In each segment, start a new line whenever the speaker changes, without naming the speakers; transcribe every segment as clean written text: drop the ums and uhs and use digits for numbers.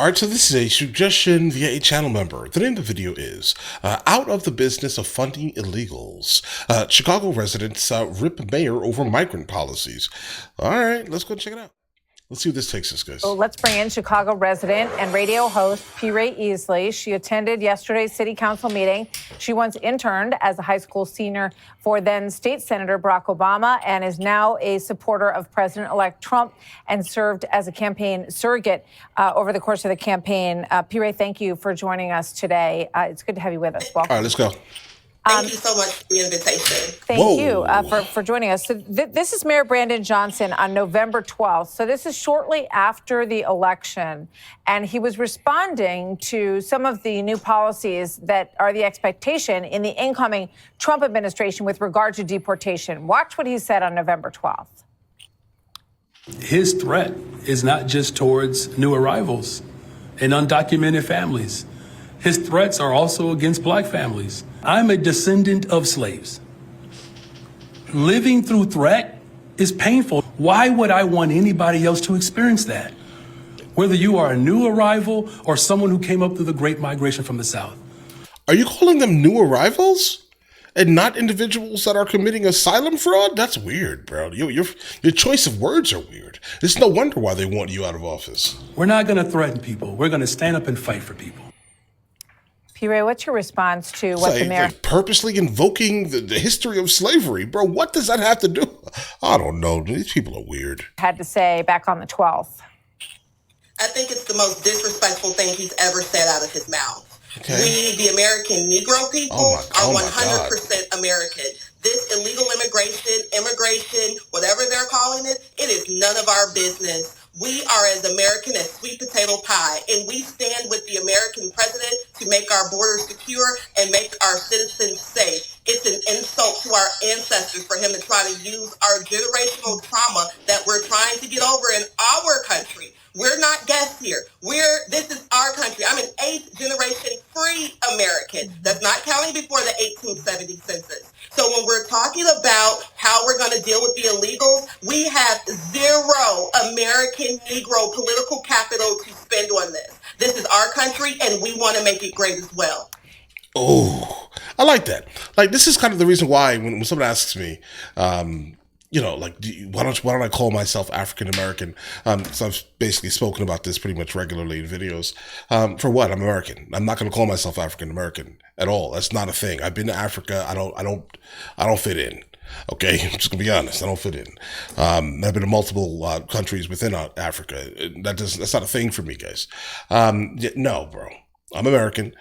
All right, so this is a suggestion via a channel member. The name of the video is Out of the Business of Funding Illegals. Chicago residents rip mayor over migrant policies. All right, let's go check it out. Let's see where this takes us, guys.
So let's bring in Chicago resident and radio host P. Ray Easley. She attended yesterday's city council meeting. She once interned as a high school senior for then state senator Barack Obama and is now a supporter of President-elect Trump and served as a campaign surrogate over the course of the campaign. P. Ray, thank you for joining us today. It's good to have you with us. Welcome.
All right, let's go.
Thank you so much for the invitation.
Thank you for joining us. So this is Mayor Brandon Johnson on November 12th. So this is shortly after the election. And he was responding to some of the new policies that are the expectation in the incoming Trump administration with regard to deportation. Watch what he said on November 12th.
His threat is not just towards new arrivals and undocumented families. His threats are also against black families. I'm a descendant of slaves. Living through threat is painful. Why would I want anybody else to experience that? Whether you are a new arrival or someone who came up through the Great Migration from the South.
Are you calling them new arrivals and not individuals that are committing asylum fraud? That's weird, bro. Your choice of words are weird. It's no wonder why they want you out of office.
We're not going to threaten people. We're going to stand up and fight for people.
P. Ray, what's your response to what the mayor...
Like purposely invoking the history of slavery. Bro, what does that have to do? I don't know. These people are weird.
...had to say back on the 12th?
I think it's the most disrespectful thing he's ever said out of his mouth.
Okay.
We, the American Negro people, are 100% American. This illegal immigration, whatever they're calling it, it is none of our business. We are as American as sweet potato pie, and we stand with the American president to make our borders secure and make our citizens safe. It's an insult to our ancestors for him to try to use our generational trauma that we're trying to get over in our country. We're not guests here. This is our country. I'm an 8th generation free American. That's not counting before the 1870 census. So when we're talking about how we're going to deal with the illegals, we have zero American Negro political capital to spend on this. This is our country, and we want to make it great as well.
Oh, I like that. Like, this is kind of the reason why when someone asks me, like, why don't I call myself African American? So I've basically spoken about this pretty much regularly in videos. For what? I'm American. I'm not going to call myself African American at all. That's not a thing. I've been to Africa. I don't fit in. Okay, I'm just gonna be honest. I don't fit in. I've been to multiple countries within Africa. That's not a thing for me, guys. No, bro. I'm American.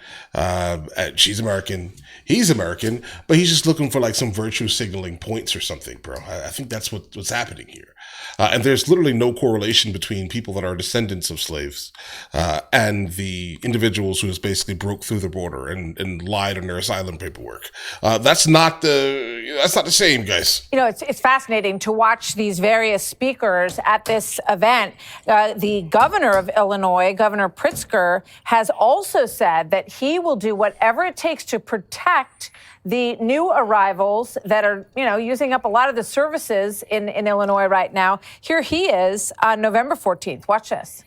She's American. He's American, but he's just looking for like some virtue signaling points or something, bro. I think that's what's happening here. And there's literally no correlation between people that are descendants of slaves and the individuals who just basically broke through the border and lied on their asylum paperwork. That's not the same, guys.
You know, it's fascinating to watch these various speakers at this event. The governor of Illinois, Governor Pritzker, has also said that he will do whatever it takes to protect the new arrivals that are, using up a lot of the services in Illinois right now. Here he is on November 14th. Watch this.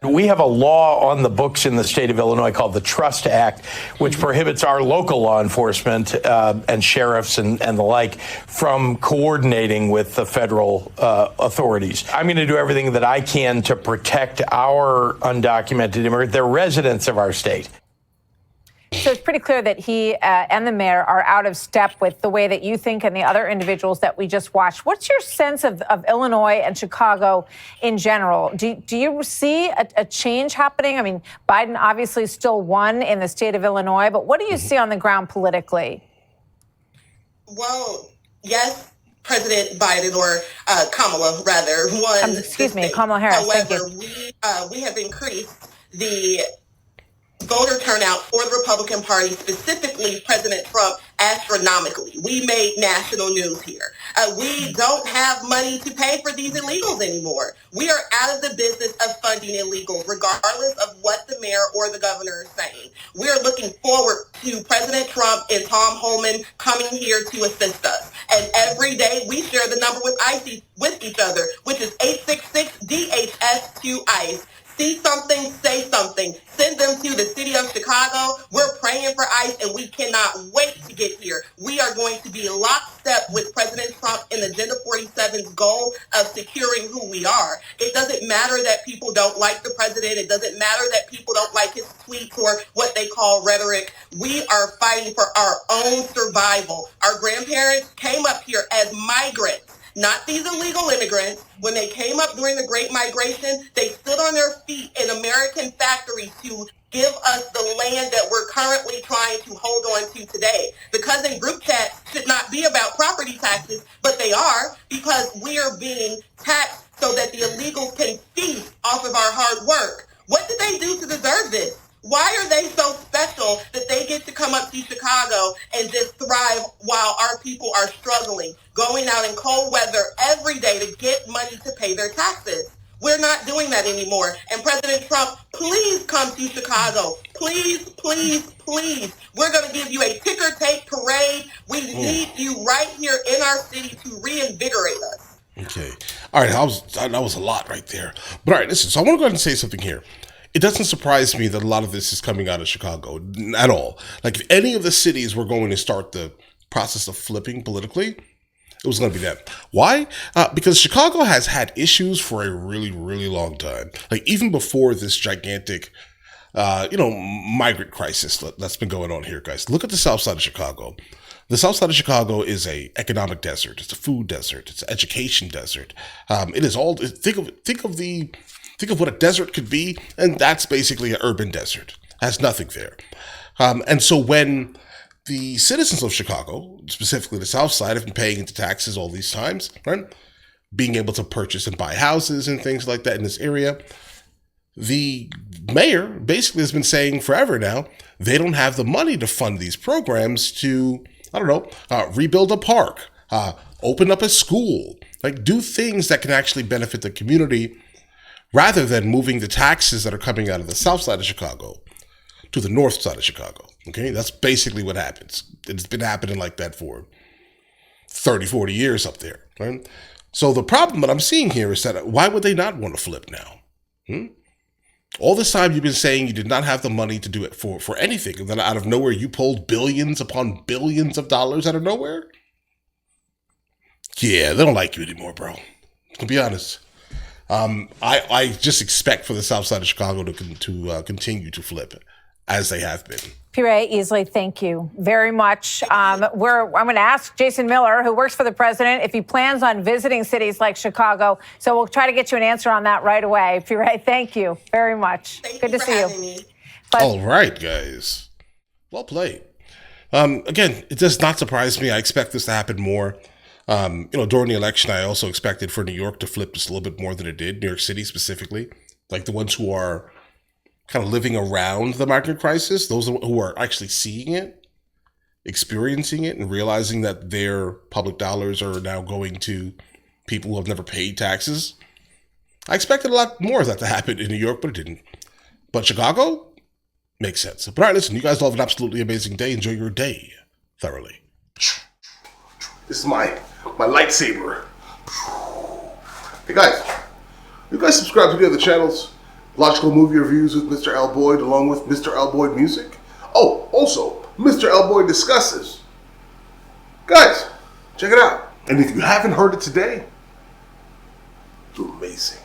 We have a law on the books in the state of Illinois called the Trust Act, which prohibits our local law enforcement and sheriffs and the like from coordinating with the federal authorities. I'm going to do everything that I can to protect our undocumented immigrants. They're residents of our state.
So it's pretty clear that he and the mayor are out of step with the way that you think and the other individuals that we just watched. What's your sense of Illinois and Chicago in general? Do you see a change happening? I mean, Biden obviously still won in the state of Illinois, but what do you see on the ground politically?
Well, yes, President Biden or Kamala, rather, won.
Excuse me, Kamala Harris.
However, we have increased the voter turnout for the Republican Party, specifically President Trump, astronomically. We made national news here. We don't have money to pay for these illegals anymore. We are out of the business of funding illegals, regardless of what the mayor or the governor is saying. We are looking forward to President Trump and Tom Homan coming here to assist us. And every day we share the number with ICE with each other, which is 866-DHS2-ICE. See something, say something. Send them to the city of Chicago. We're praying for ICE, and we cannot wait to get here. We are going to be lockstep with President Trump in Agenda 47's goal of securing who we are. It doesn't matter that people don't like the president. It doesn't matter that people don't like his tweets or what they call rhetoric. We are fighting for our own survival. Our grandparents came up here as migrants, not these illegal immigrants. When they came up during the Great Migration, they stood on their feet in American factories to give us the land that we're currently trying to hold on to today. The cousin group chat should not be about property taxes, but they are, because we are being taxed so that the illegals can feast off of our hard work. What did they do to deserve this? Why are they so special that they get to come up to Chicago and just thrive while our people are struggling, going out in cold weather every day to get money to pay their taxes? We're not doing that anymore. And President Trump, please come to Chicago. Please, please, please. We're going to give you a ticker tape parade. We need you right here in our city to reinvigorate us.
Okay. All right. That was a lot right there. But all right, listen. So I want to go ahead and say something here. It doesn't surprise me that a lot of this is coming out of Chicago at all. Like, if any of the cities were going to start the process of flipping politically, it was going to be them. Why? Because Chicago has had issues for a really, really long time. Like, even before this gigantic, migrant crisis that's been going on here, guys. Look at the south side of Chicago. The south side of Chicago is a economic desert. It's a food desert. It's an education desert. It is all. Think of what a desert could be, and that's basically an urban desert. It has nothing there. And so when the citizens of Chicago, specifically the South Side, have been paying into taxes all these times, right? Being able to purchase and buy houses and things like that in this area, the mayor basically has been saying forever now, they don't have the money to fund these programs to, rebuild a park, open up a school, like do things that can actually benefit the community, rather than moving the taxes that are coming out of the south side of Chicago to the north side of Chicago. Okay, that's basically what happens. It's been happening like that for 30, 40 years up there. Right? So the problem that I'm seeing here is that why would they not want to flip now? All this time you've been saying you did not have the money to do it for anything, and then out of nowhere you pulled billions upon billions of dollars out of nowhere? Yeah, they don't like you anymore, bro. To be honest. I just expect for the south side of Chicago to continue to flip as they have been.
P. Easley, thank you very much. I'm going to ask Jason Miller, who works for the president, if he plans on visiting cities like Chicago. So we'll try to get you an answer on that right away. P. Thank you very much. Good to see you.
All right, guys. Well played. Again, it does not surprise me. I expect this to happen more. During the election, I also expected for New York to flip just a little bit more than it did, New York City specifically. Like the ones who are kind of living around the migrant crisis, those who are actually seeing it, experiencing it, and realizing that their public dollars are now going to people who have never paid taxes. I expected a lot more of that to happen in New York, but it didn't. But Chicago makes sense. But all right, listen, you guys all have an absolutely amazing day. Enjoy your day thoroughly. This is my lightsaber. Hey guys, you guys subscribe to the other channels? Logical Movie Reviews with Mr. L. Boyd, along with Mr. L. Boyd Music. Oh, also, Mr. L. Boyd Discusses. Guys, check it out. And if you haven't heard it today, it's amazing.